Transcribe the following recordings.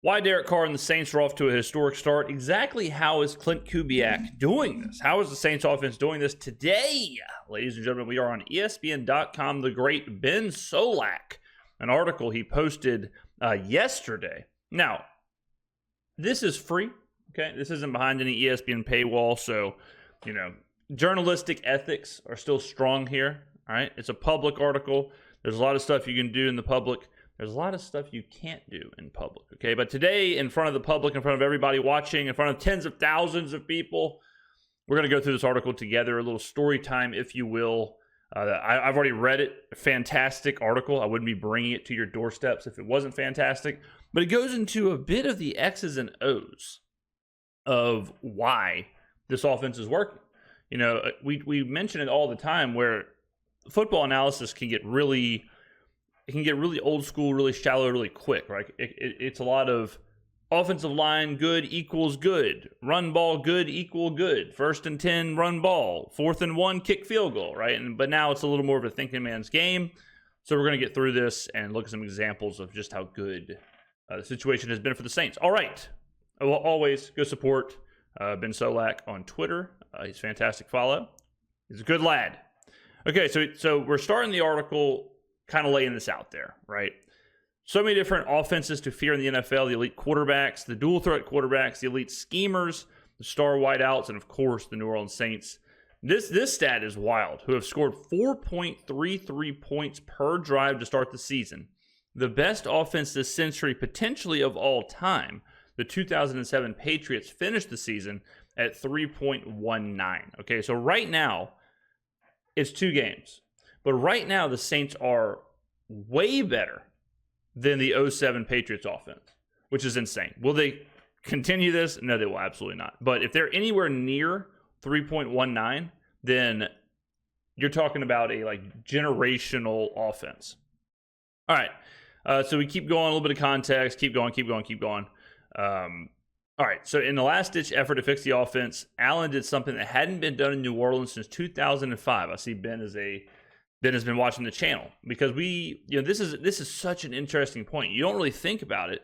Why Derek Carr and the Saints are off to a historic start. Exactly how is Klint Kubiak doing this? How is the Saints offense doing this today? Ladies and gentlemen, we are on ESPN.com. The great Ben Solak, an article he posted yesterday. Now, this is free, okay? This isn't behind any ESPN paywall, so, journalistic ethics are still strong here, all right? It's a public article. There's a lot of stuff you can do in the public. There's a lot of stuff you can't do in public, okay? But today, in front of the public, in front of everybody watching, in front of tens of thousands of people, we're going to go through this article together, a little story time, if you will. I've already read it. A fantastic article. I wouldn't be bringing it to your doorsteps if it wasn't fantastic. But it goes into a bit of the X's and O's of why this offense is working. We mention it all the time where football analysis can get really old school, really shallow, really quick, right? It's a lot of offensive line good equals good, run ball good equal good, 1st and 10 run ball, 4th and 1 kick field goal, right? But now it's a little more of a thinking man's game. So we're going to get through this and look at some examples of just how good the situation has been for the Saints. All right. I will always go support Ben Solak on Twitter. He's a fantastic follow. He's a good lad. Okay, so we're starting the article kind of laying this out there, right? So many different offenses to fear in the NFL, the elite quarterbacks, the dual threat quarterbacks, the elite schemers, the star wideouts, and of course the New Orleans Saints. This stat is wild, who have scored 4.33 points per drive to start the season. The best offense this century, potentially of all time. The 2007 Patriots finished the season at 3.19. Okay, so right now, it's 2 games. But right now, the Saints are way better than the 07 Patriots offense, which is insane. Will they continue this? No, they will absolutely not. But if they're anywhere near 3.19, then you're talking about a generational offense. All right, so we keep going, a little bit of context, keep going. All right, so in the last-ditch effort to fix the offense, Allen did something that hadn't been done in New Orleans since 2005. I see Ben has been watching the channel because this is such an interesting point. You don't really think about it.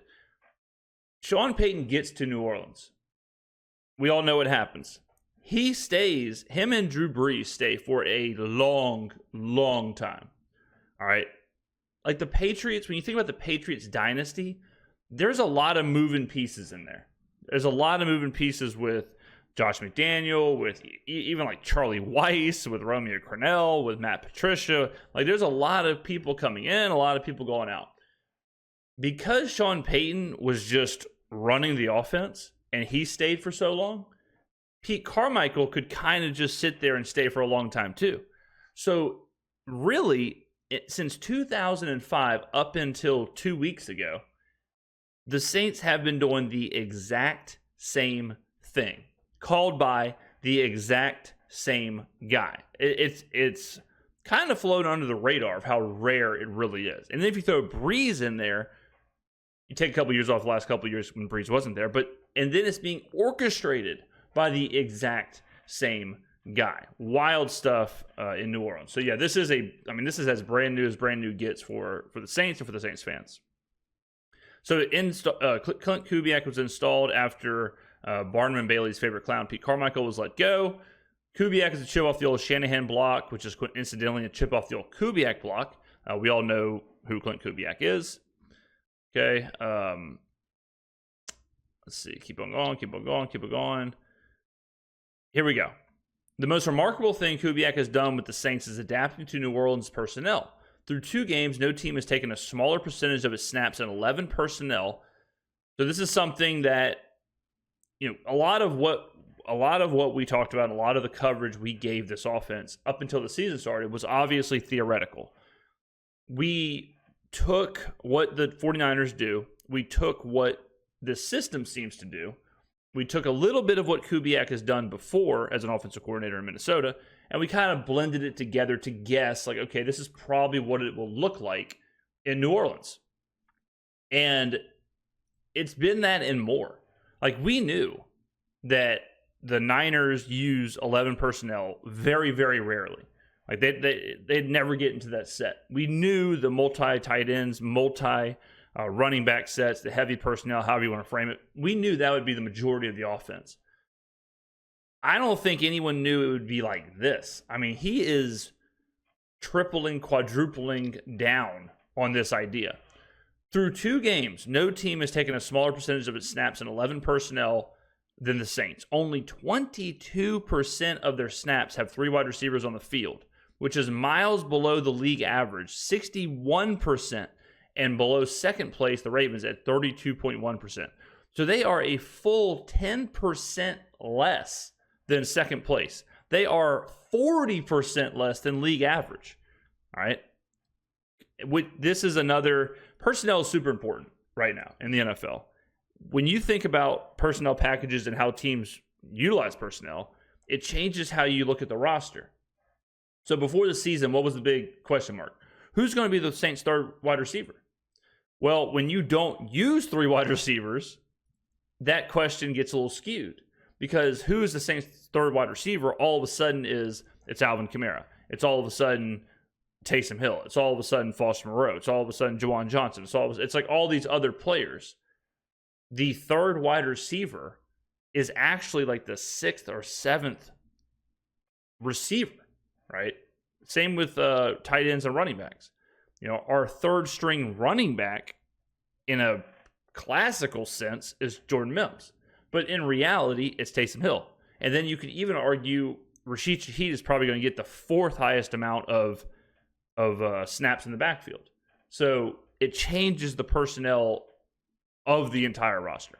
Sean Payton gets to New Orleans. We all know what happens. Him and Drew Brees stay for a long, long time. All right. Like the Patriots, when you think about the Patriots dynasty, there's a lot of moving pieces in there. There's a lot of moving pieces with Josh McDaniel, with even like Charlie Weiss, with Romeo Crennel, with Matt Patricia. Like there's a lot of people coming in, a lot of people going out. Because Sean Payton was just running the offense and he stayed for so long, Pete Carmichael could kind of just sit there and stay for a long time too. So really, since 2005 up until 2 weeks ago, the Saints have been doing the exact same thing, called by the exact same guy. It's kind of flown under the radar of how rare it really is. And then if you throw Brees in there, you take a couple years off the last couple of years when Brees wasn't there, and then it's being orchestrated by the exact same guy. Wild stuff in New Orleans. So yeah, this is as brand new gets for the Saints and for the Saints fans. So Klint Kubiak was installed after Barnum and Bailey's favorite clown, Pete Carmichael, was let go. Kubiak is a chip off the old Shanahan block, which is incidentally a chip off the old Kubiak block. We all know who Klint Kubiak is. Okay. Let's see. Keep on going. Here we go. The most remarkable thing Kubiak has done with the Saints is adapting to New Orleans personnel. Through 2 games, no team has taken a smaller percentage of its snaps than 11 personnel. So this is something that, a lot of what we talked about, a lot of the coverage we gave this offense up until the season started was obviously theoretical. We took what the 49ers do. We took what the system seems to do. We took a little bit of what Kubiak has done before as an offensive coordinator in Minnesota, and we kind of blended it together to guess, okay, this is probably what it will look like in New Orleans. And it's been that and more. We knew that the Niners use 11 personnel very, very rarely. They'd never get into that set. We knew the multi-tight ends, multi running back sets, the heavy personnel, however you want to frame it. We knew that would be the majority of the offense. I don't think anyone knew it would be like this. I mean, he is tripling, quadrupling down on this idea. Through 2 games, no team has taken a smaller percentage of its snaps in 11 personnel than the Saints. Only 22% of their snaps have 3 wide receivers on the field, which is miles below the league average, 61%, and below second place, the Ravens, at 32.1%. So they are a full 10% less than second place. They are 40% less than league average. All right. This is another, personnel is super important right now in the NFL. When you think about personnel packages and how teams utilize personnel, it changes how you look at the roster. So before the season, what was the big question mark? Who's going to be the Saints' third wide receiver? Well, when you don't use 3 wide receivers, that question gets a little skewed, because who is the Saints' third wide receiver all of a sudden it's Alvin Kamara. It's all of a sudden Taysom Hill. It's all of a sudden Foster Moreau. It's all of a sudden Juwan Johnson. It's like all these other players. The third wide receiver is actually like the 6th or 7th receiver, right? Same with tight ends and running backs. Our third string running back in a classical sense is Jordan Mims. But in reality, it's Taysom Hill. And then you could even argue Rashid Shaheed is probably going to get the 4th highest amount of snaps in the backfield. So it changes the personnel of the entire roster.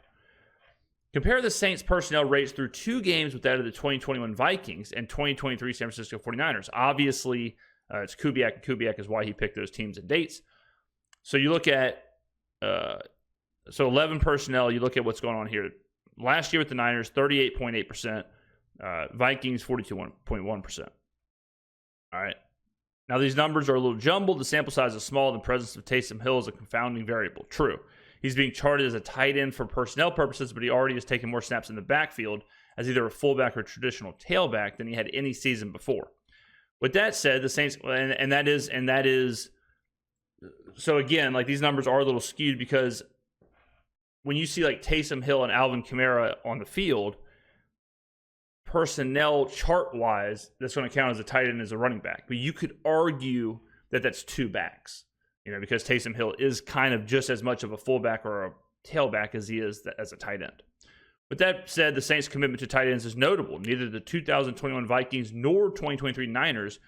Compare the Saints' personnel rates through 2 games with that of the 2021 Vikings and 2023 San Francisco 49ers. Obviously, it's Kubiak, and Kubiak is why he picked those teams and dates. So you look at 11 personnel, you look at what's going on here. Last year with the Niners, 38.8%. Vikings, 42.1%. All right. Now, these numbers are a little jumbled. The sample size is small. The presence of Taysom Hill is a confounding variable. True. He's being charted as a tight end for personnel purposes, but he already has taken more snaps in the backfield as either a fullback or a traditional tailback than he had any season before. With that said, the Saints, and that is, so again, like, these numbers are a little skewed, because when you see like Taysom Hill and Alvin Kamara on the field, personnel chart-wise, that's going to count as a tight end as a running back. But you could argue that that's 2 backs, because Taysom Hill is kind of just as much of a fullback or a tailback as he is as a tight end. With that said, the Saints' commitment to tight ends is notable. Neither the 2021 Vikings nor 2023 Niners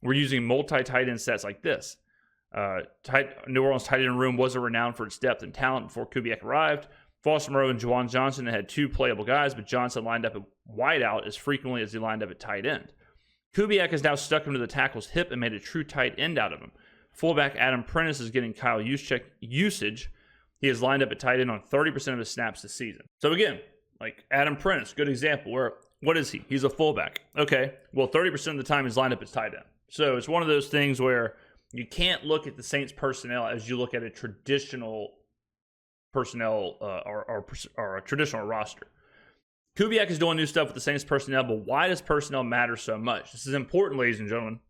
were using multi-tight end sets like this. New Orleans tight end room wasn't renowned for its depth and talent before Kubiak arrived. Foster Moreau and Juwan Johnson had 2 playable guys, but Johnson lined up at wideout as frequently as he lined up at tight end. Kubiak has now stuck him to the tackle's hip and made a true tight end out of him. Fullback Adam Prentice is getting Kyle Juszczyk usage. He has lined up at tight end on 30% of his snaps this season. So again, like Adam Prentice, good example. What is he? He's a fullback. Okay, well, 30% of the time he's lined up as tight end. So it's one of those things where you can't look at the Saints personnel as you look at a traditional personnel or a traditional roster. Kubiak is doing new stuff with the Saints personnel, but why does personnel matter so much? This is important, ladies and gentlemen,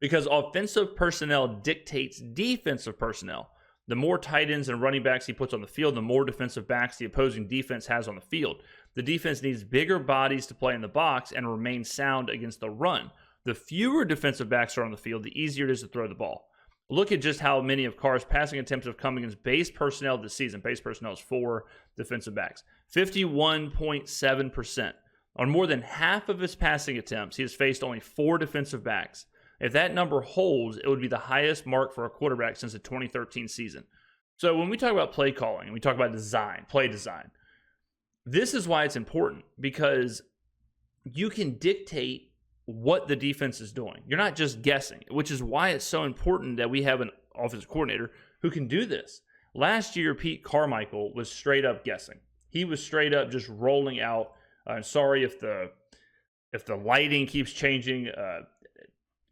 because offensive personnel dictates defensive personnel. The more tight ends and running backs he puts on the field, the more defensive backs the opposing defense has on the field. The defense needs bigger bodies to play in the box and remain sound against the run. The fewer defensive backs are on the field, the easier it is to throw the ball. Look at just how many of Carr's passing attempts have come against base personnel this season. Base personnel is 4 defensive backs. 51.7%. On more than half of his passing attempts, he has faced only 4 defensive backs. If that number holds, it would be the highest mark for a quarterback since the 2013 season. So when we talk about play calling and we talk about design, play design, this is why it's important, because you can dictate what the defense is doing. You're not just guessing, which is why it's so important that we have an offensive coordinator who can do this. Last year, Pete Carmichael was straight up guessing. He was straight up just rolling out. I'm sorry if the lighting keeps changing.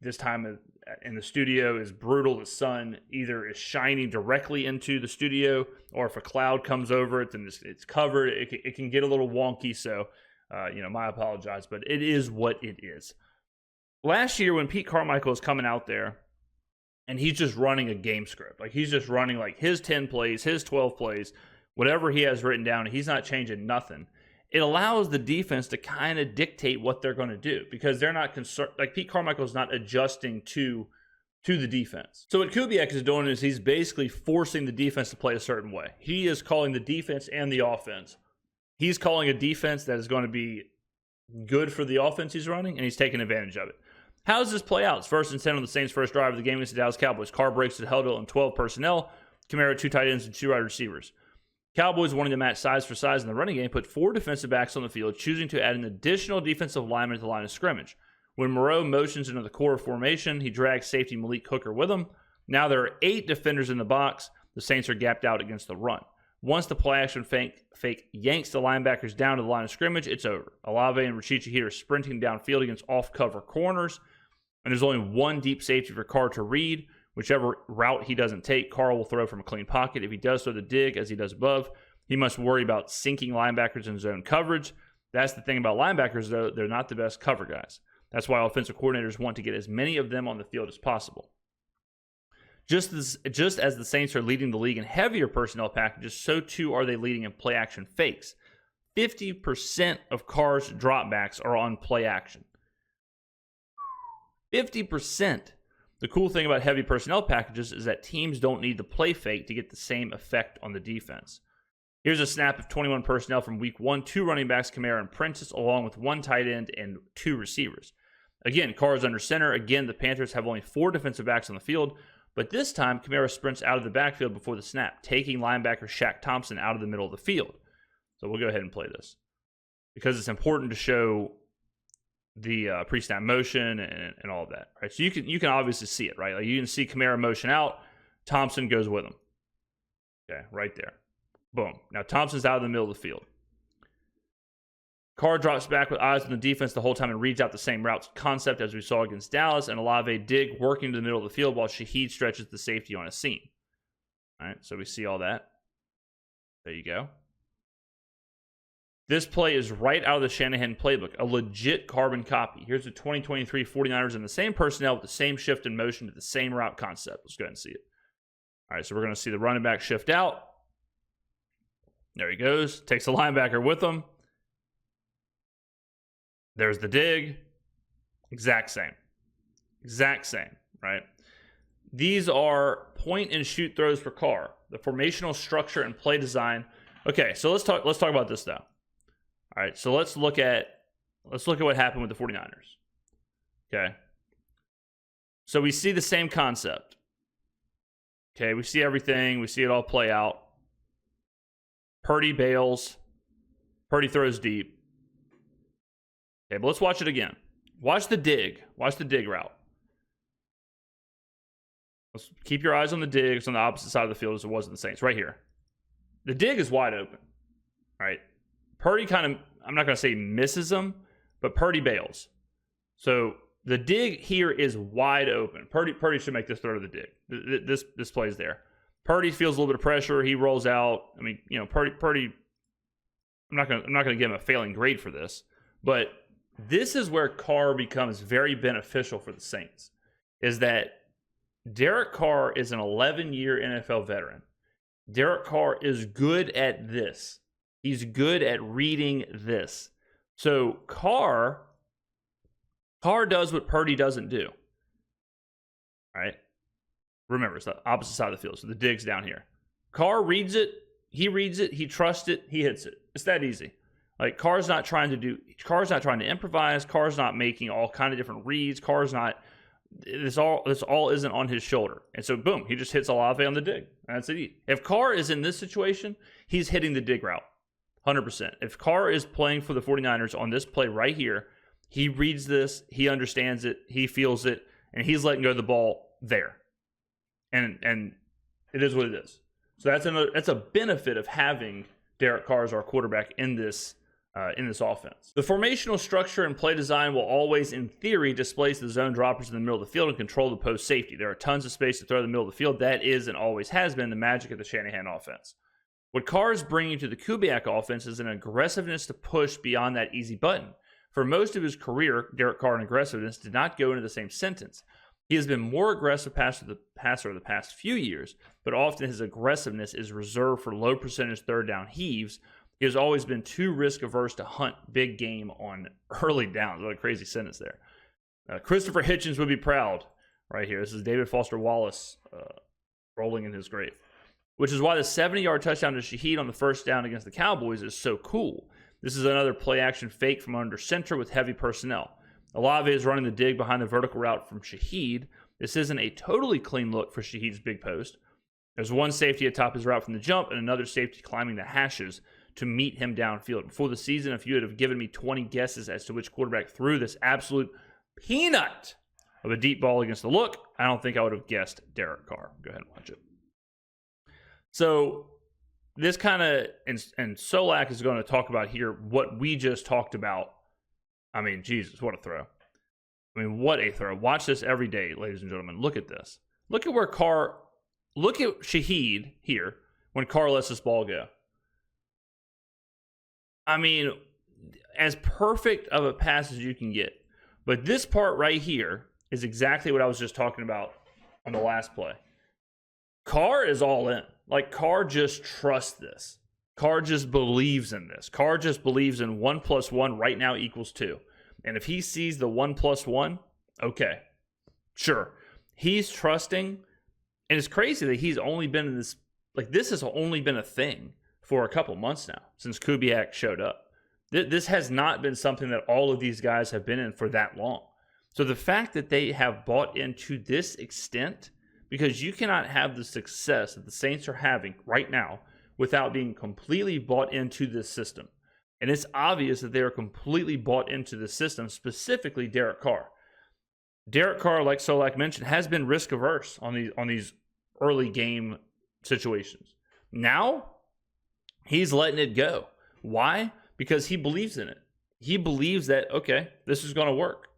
This time in the studio is brutal. The sun either is shining directly into the studio, or if a cloud comes over it, then it's covered. It can get a little wonky. So, my apologies, but it is what it is. Last year, when Pete Carmichael was coming out there and he's just running a game script. Like, he's just running like his 10 plays, his 12 plays, whatever he has written down. He's not changing nothing. It allows the defense to kind of dictate what they're going to do because they're not concerned. Like, Pete Carmichael's not adjusting to the defense. So what Kubiak is doing is he's basically forcing the defense to play a certain way. He is calling the defense and the offense. He's calling a defense that is going to be good for the offense he's running, and he's taking advantage of it. How does this play out? It's 1st and 10 on the Saints' first drive of the game against the Dallas Cowboys. Carr breaks it, held on 12 personnel. Kamara, 2 tight ends and 2 wide receivers. Cowboys, wanting to match size for size in the running game, put 4 defensive backs on the field, choosing to add an additional defensive lineman to the line of scrimmage. When Moreau motions into the core formation, he drags safety Malik Hooker with him. Now there are 8 defenders in the box. The Saints are gapped out against the run. Once the play-action fake yanks the linebackers down to the line of scrimmage, it's over. Olave and Rashica here are sprinting downfield against off-cover corners, and there's only one deep safety for Carr to read. Whichever route he doesn't take, Carr will throw from a clean pocket. If he does throw the dig, as he does above, he must worry about sinking linebackers in zone coverage. That's the thing about linebackers, though. They're not the best cover guys. That's why offensive coordinators want to get as many of them on the field as possible. Just as the Saints are leading the league in heavier personnel packages, so too are they leading in play-action fakes. 50% of Carr's dropbacks are on play-action. 50%. The cool thing about heavy personnel packages is that teams don't need the play fake to get the same effect on the defense. Here's a snap of 21 personnel from week 1, 2 running backs, Kamara and Prentice, along with 1 tight end and 2 receivers. Again, Carr is under center. Again, the Panthers have only 4 defensive backs on the field, but this time Kamara sprints out of the backfield before the snap, taking linebacker Shaq Thompson out of the middle of the field. So we'll go ahead and play this because it's important to show the pre-snap motion and all of that, right? So you can obviously see it, right? Like, you can see Kamara motion out, Thompson goes with him. Okay, right there. Boom. Now Thompson's out of the middle of the field. Carr drops back with eyes on the defense the whole time and reads out the same routes concept as we saw against Dallas, and Olave dig working to the middle of the field while Shaheed stretches the safety on a seam. All right, so we see all that. There you go. This play is right out of the Shanahan playbook, a legit carbon copy. Here's the 2023 49ers in the same personnel with the same shift in motion to the same route concept. Let's go ahead and see it. All right, so we're going to see the running back shift out. There he goes. Takes the linebacker with him. There's the dig. Exact same. Exact same, right? These are point and shoot throws for Carr. The formational structure and play design. Okay, so let's talk about this though. All right, so let's look at what happened with the 49ers. Okay. So we see the same concept. Okay, we see everything. We see it all play out. Purdy bails. Purdy throws deep. Okay, but let's watch it again. Watch the dig. Watch the dig route. Let's keep your eyes on the dig. It's on the opposite side of the field as it was in the Saints. Right here. The dig is wide open. All right. Purdy kind of, I'm not going to say misses him, but Purdy bails. So the dig here is wide open. Purdy should make this throw to the dig. This plays there. Purdy feels a little bit of pressure. He rolls out. I mean, you know, Purdy. I'm not going to give him a failing grade for this, but this is where Carr becomes very beneficial for the Saints. Is that Derek Carr is an 11-year NFL veteran. Derek Carr is good at this. He's good at reading this. So Carr does what Purdy doesn't do. All right? Remember, it's the opposite side of the field. So the dig's down here. Carr reads it. He reads it. He trusts it. He hits it. It's that easy. Like, Carr's not trying to improvise. Carr's not making all kind of different reads. This all isn't on his shoulder. And so, boom, he just hits Olave on the dig. That's it. If Carr is in this situation, he's hitting the dig route. 100%. If Carr is playing for the 49ers on this play right here, he reads this, he understands it, he feels it, and he's letting go of the ball there. And it is what it is. So that's a benefit of having Derek Carr as our quarterback in this offense. The formational structure and play design will always, in theory, displace the zone droppers in the middle of the field and control the post safety. There are tons of space to throw in the middle of the field. That is and always has been the magic of the Shanahan offense. What Carr is bringing to the Kubiak offense is an aggressiveness to push beyond that easy button. For most of his career, Derek Carr and aggressiveness did not go into the same sentence. He has been more aggressive passer the past few years, but often his aggressiveness is reserved for low percentage third down heaves. He has always been too risk averse to hunt big game on early downs. What a crazy sentence there. Christopher Hitchens would be proud right here. This is David Foster Wallace rolling in his grave, which is why the 70-yard touchdown to Shaheed on the first down against the Cowboys is so cool. This is another play-action fake from under center with heavy personnel. Olave is running the dig behind the vertical route from Shaheed. This isn't a totally clean look for Shaheed's big post. There's one safety atop his route from the jump and another safety climbing the hashes to meet him downfield. Before the season, if you would have given me 20 guesses as to which quarterback threw this absolute peanut of a deep ball against the look, I don't think I would have guessed Derek Carr. Go ahead and watch it. So this kind of, and Solak is going to talk about here what we just talked about. I mean, Jesus, what a throw. I mean, what a throw. Watch this every day, ladies and gentlemen. Look at this. Look at look at Shaheed here when Carr lets this ball go. I mean, as perfect of a pass as you can get. But this part right here is exactly what I was just talking about on the last play. Carr is all in. Like, Carr just trusts this. Carr just believes in this. Carr just believes in 1 + 1 right now equals 2. And if he sees the 1 + 1, okay, sure. He's trusting. And it's crazy that he's only been in this, like, this has only been a thing for a couple months now since Kubiak showed up. This has not been something that all of these guys have been in for that long. So the fact that they have bought into this extent, because you cannot have the success that the Saints are having right now without being completely bought into this system. And it's obvious that they are completely bought into the system, specifically Derek Carr. Derek Carr, like Solak mentioned, has been risk averse on these early game situations. Now, he's letting it go. Why? Because he believes in it. He believes that, okay, this is going to work.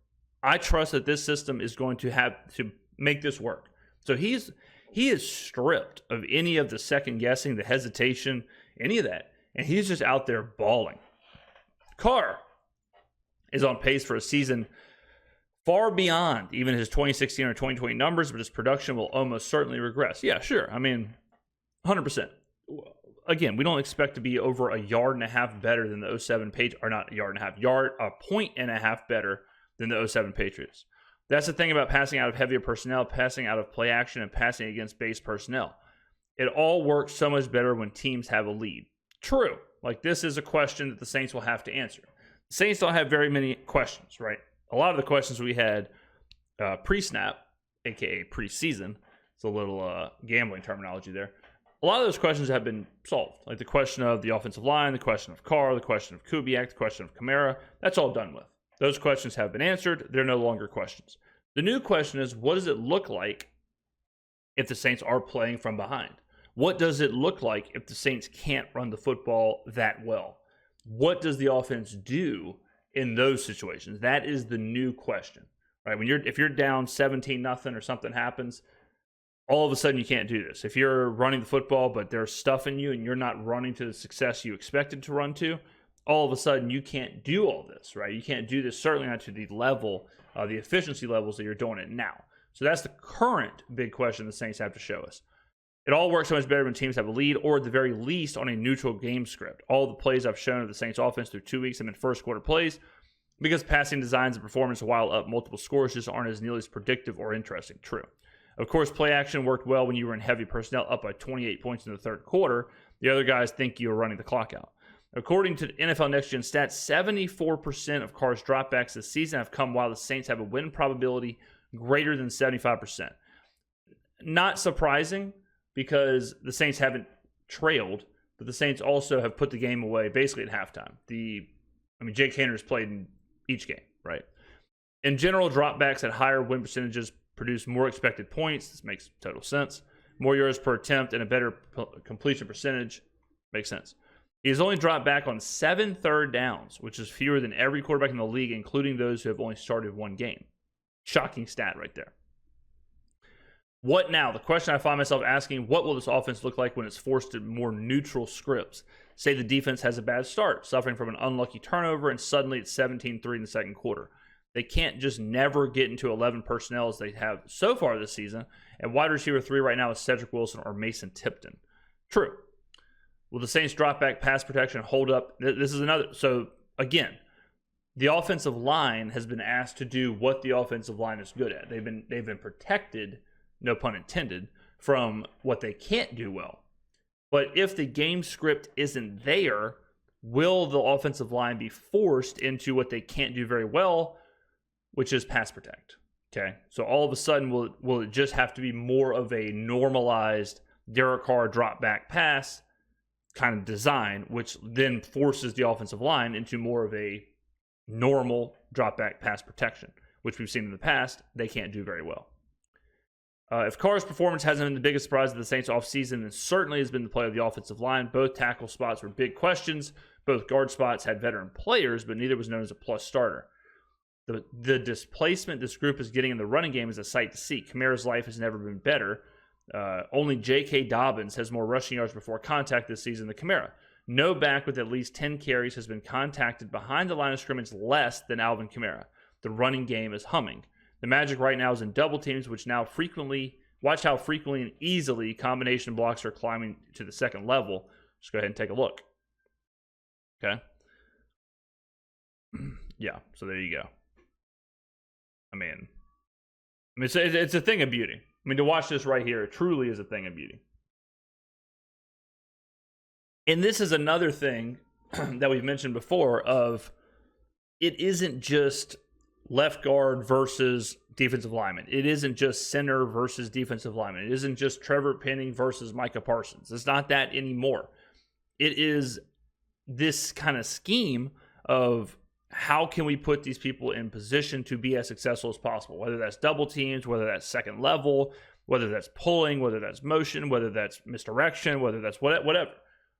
I trust that this system is going to have to make this work. So he is stripped of any of the second guessing, the hesitation, any of that. And he's just out there balling. Carr is on pace for a season far beyond even his 2016 or 2020 numbers, but his production will almost certainly regress. Yeah, sure. I mean, 100%. Again, we don't expect to be over a yard and a half better than the 07 Patriots, or not a yard and a half, a point and a half better than the 07 Patriots. That's the thing about passing out of heavier personnel, passing out of play action, and passing against base personnel. It all works so much better when teams have a lead. True. Like, this is a question that the Saints will have to answer. The Saints don't have very many questions, right? A lot of the questions we had pre-snap, a.k.a. preseason, it's a little gambling terminology there. A lot of those questions have been solved. Like the question of the offensive line, the question of Carr, the question of Kubiak, the question of Kamara. That's all done with. Those questions have been answered. They're no longer questions. The new question is, what does it look like if the Saints are playing from behind? What does it look like if the Saints can't run the football that well? What does the offense do in those situations? That is the new question, right? If you're down 17-0 or something happens, all of a sudden you can't do this. If you're running the football but there's stuff in you and you're not running to the success you expected to run to, all of a sudden you can't do all this, right? You can't do this, certainly not to the level, the efficiency levels that you're doing it now. So that's the current big question the Saints have to show us. It all works so much better when teams have a lead, or at the very least on a neutral game script. All the plays I've shown of the Saints offense through 2 weeks have been first quarter plays, because passing designs and performance while up multiple scores just aren't as nearly as predictive or interesting. True. Of course, play action worked well when you were in heavy personnel up by 28 points in the third quarter. The other guys think you were running the clock out. According to NFL Next Gen Stats, 74% of Carr's dropbacks this season have come while the Saints have a win probability greater than 75%. Not surprising, because the Saints haven't trailed, but the Saints also have put the game away basically at halftime. Jake Haener's played in each game, right? In general, dropbacks at higher win percentages produce more expected points. This makes total sense. More yards per attempt and a better completion percentage. Makes sense. He has only dropped back on 7 third downs, which is fewer than every quarterback in the league, including those who have only started one game. Shocking stat right there. What now? The question I find myself asking, what will this offense look like when it's forced to more neutral scripts? Say the defense has a bad start, suffering from an unlucky turnover, and suddenly it's 17-3 in the second quarter. They can't just never get into 11 personnel as they have so far this season. And wide receiver 3 right now is Cedric Wilson or Mason Tipton. True. Will the Saints drop back pass protection hold up? This is another. So, again, the offensive line has been asked to do what the offensive line is good at. They've been protected, no pun intended, from what they can't do well. But if the game script isn't there, will the offensive line be forced into what they can't do very well, which is pass protect? Okay, so all of a sudden, will it just have to be more of a normalized Derek Carr drop back pass kind of design, which then forces the offensive line into more of a normal drop back pass protection, which we've seen in the past they can't do very well. If Carr's performance hasn't been the biggest surprise of the Saints offseason, then certainly has been the play of the offensive line. Both tackle spots were big questions. Both guard spots had veteran players, but neither was known as a plus starter. The displacement this group is getting in the running game is a sight to see. Kamara's life has never been better. Only J.K. Dobbins has more rushing yards before contact this season than Kamara. No back with at least 10 carries has been contacted behind the line of scrimmage less than Alvin Kamara. The running game is humming. The magic right now is in double teams, which now watch how frequently and easily combination blocks are climbing to the second level. Just go ahead and take a look. Okay. Yeah, so there you go. I mean, it's a thing of beauty. I mean, to watch this right here, it truly is a thing of beauty. And this is another thing that we've mentioned before of it isn't just left guard versus defensive lineman. It isn't just center versus defensive lineman. It isn't just Trevor Penning versus Micah Parsons. It's not that anymore. It is this kind of scheme of how can we put these people in position to be as successful as possible, whether that's double teams, whether that's second level, whether that's pulling, whether that's motion, whether that's misdirection, whether that's whatever,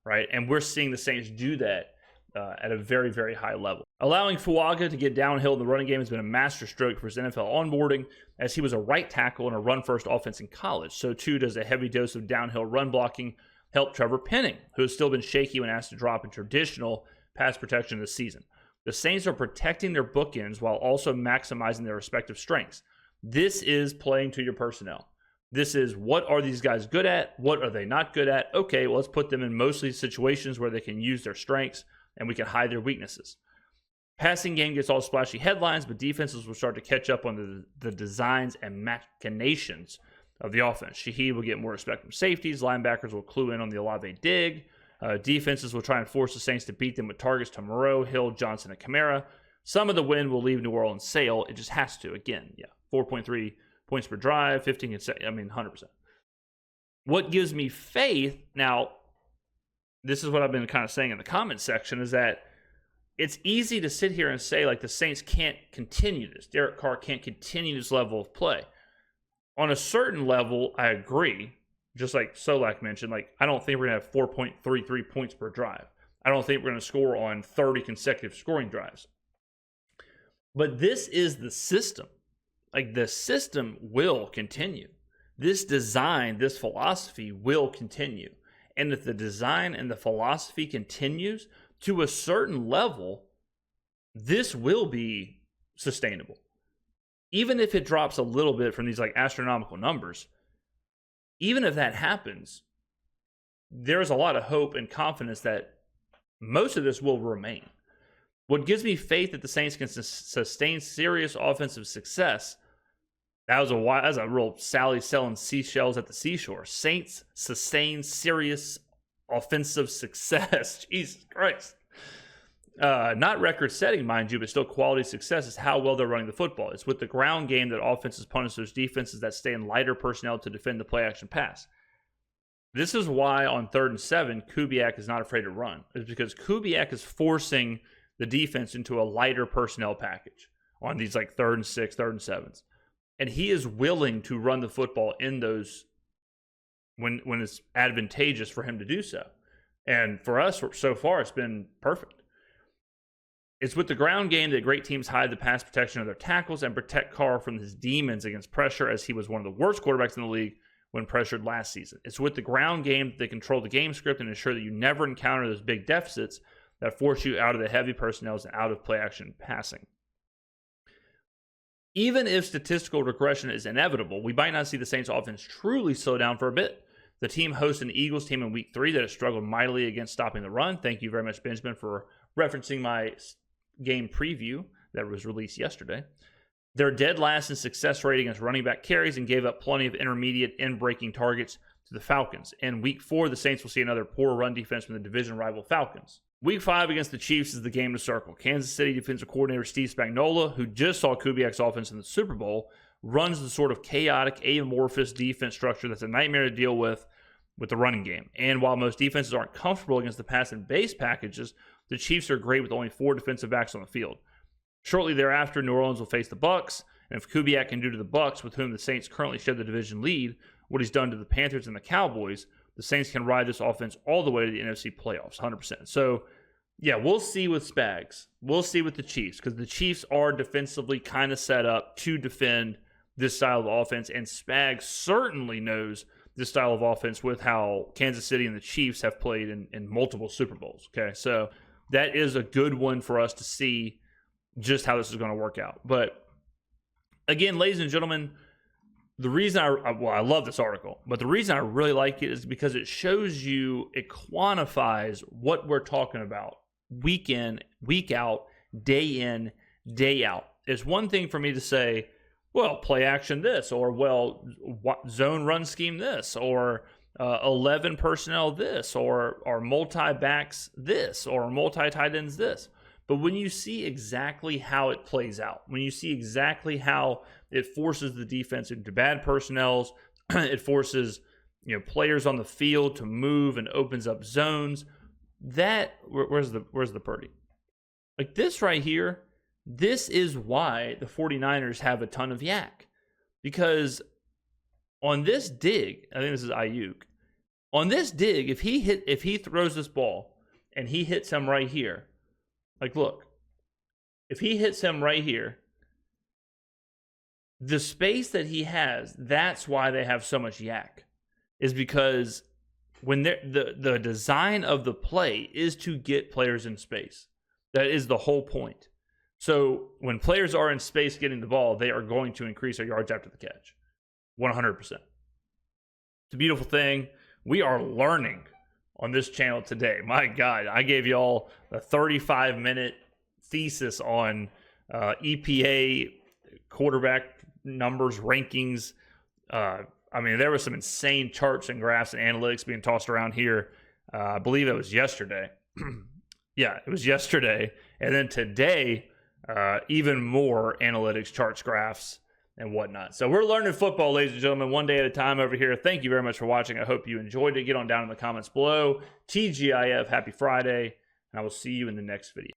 right? And we're seeing the Saints do that at a very, very high level. Allowing Fuaga to get downhill in the running game has been a masterstroke for his NFL onboarding, as he was a right tackle in a run-first offense in college. So too does a heavy dose of downhill run blocking help Trevor Penning, who has still been shaky when asked to drop in traditional pass protection this season. The Saints are protecting their bookends while also maximizing their respective strengths. This is playing to your personnel. This is, what are these guys good at? What are they not good at? Okay, well, let's put them in mostly situations where they can use their strengths and we can hide their weaknesses. Passing game gets all splashy headlines, but defenses will start to catch up on the designs and machinations of the offense. Shaheed will get more respect from safeties. Linebackers will clue in on the Olave dig. Defenses will try and force the Saints to beat them with targets to Moreau, Hill, Johnson, and Kamara. Some of the win will leave New Orleans sail. It just has to. Again, 4.3 points per drive, 15 100%. What gives me faith, now, this is what I've been kind of saying in the comments section, is that it's easy to sit here and say, like, the Saints can't continue this. Derek Carr can't continue this level of play. On a certain level, I agree. Just like Solak mentioned, like, I don't think we're going to have 4.33 points per drive. I don't think we're going to score on 30 consecutive scoring drives. But this is the system. Like, the system will continue. This design, this philosophy will continue. And if the design and the philosophy continues to a certain level, this will be sustainable. Even if it drops a little bit from these like astronomical numbers, even if that happens, there's a lot of hope and confidence that most of this will remain. What gives me faith that the Saints can sustain serious offensive success, that was a real Sally selling seashells at the seashore. Saints sustain serious offensive success. Jesus Christ. Not record-setting, mind you, but still quality success is how well they're running the football. It's with the ground game that offenses punish those defenses that stay in lighter personnel to defend the play-action pass. This is why on 3rd and 7, Kubiak is not afraid to run. It's because Kubiak is forcing the defense into a lighter personnel package on these like 3rd and 6, 3rd and 7s. And he is willing to run the football in those when it's advantageous for him to do so. And for us, so far, it's been perfect. It's with the ground game that great teams hide the pass protection of their tackles and protect Carr from his demons against pressure, as he was one of the worst quarterbacks in the league when pressured last season. It's with the ground game that they control the game script and ensure that you never encounter those big deficits that force you out of the heavy personnels and out of play action passing. Even if statistical regression is inevitable, we might not see the Saints offense truly slow down for a bit. The team hosts an Eagles team in week 3 that has struggled mightily against stopping the run. Thank you very much, Benjamin, for referencing my game preview that was released yesterday. They're dead last in success rate against running back carries and gave up plenty of intermediate in-breaking targets to the Falcons. In week 4, the Saints will see another poor run defense from the division rival Falcons. Week 5 against the Chiefs is the game to circle. Kansas City defensive coordinator Steve Spagnuolo, who just saw Kubiak's offense in the Super Bowl, runs the sort of chaotic, amorphous defense structure that's a nightmare to deal with the running game. And while most defenses aren't comfortable against the pass and base packages, the Chiefs are great with only 4 defensive backs on the field. Shortly thereafter, New Orleans will face the Bucs, and if Kubiak can do to the Bucs, with whom the Saints currently share the division lead, what he's done to the Panthers and the Cowboys, the Saints can ride this offense all the way to the NFC playoffs, 100%. So, yeah, we'll see with Spags. We'll see with the Chiefs, because the Chiefs are defensively kind of set up to defend this style of offense, and Spags certainly knows this style of offense with how Kansas City and the Chiefs have played in multiple Super Bowls. Okay, so that is a good one for us to see just how this is going to work out. But again, ladies and gentlemen, the reason I love this article, but the reason I really like it is because it shows you, it quantifies what we're talking about week in, week out, day in, day out. It's one thing for me to say, well, play action this, or well, zone run scheme this, or 11 personnel this, or multi-backs this, or multi-tight ends this. But when you see exactly how it plays out, when you see exactly how it forces the defense into bad personnels, it forces players on the field to move and opens up zones. Where's the Purdy? Like this right here, this is why the 49ers have a ton of yak. Because on this dig, I think this is Ayuk. On this dig, if he throws this ball and he hits him right here, like look, if he hits him right here, the space that he has, that's why they have so much yak, is because when the design of the play is to get players in space. That is the whole point. So when players are in space getting the ball, they are going to increase their yards after the catch. 100%. It's a beautiful thing. We are learning on this channel today. My God, I gave y'all a 35-minute thesis on EPA quarterback numbers, rankings. I mean, there were some insane charts and graphs and analytics being tossed around here. I believe it was yesterday. Yeah, it was yesterday. And then today, even more analytics, charts, graphs, and whatnot. So we're learning football, ladies and gentlemen, one day at a time over here. Thank you very much for watching. I hope you enjoyed it. Get on down in the comments below. TGIF, happy Friday, and I will see you in the next video.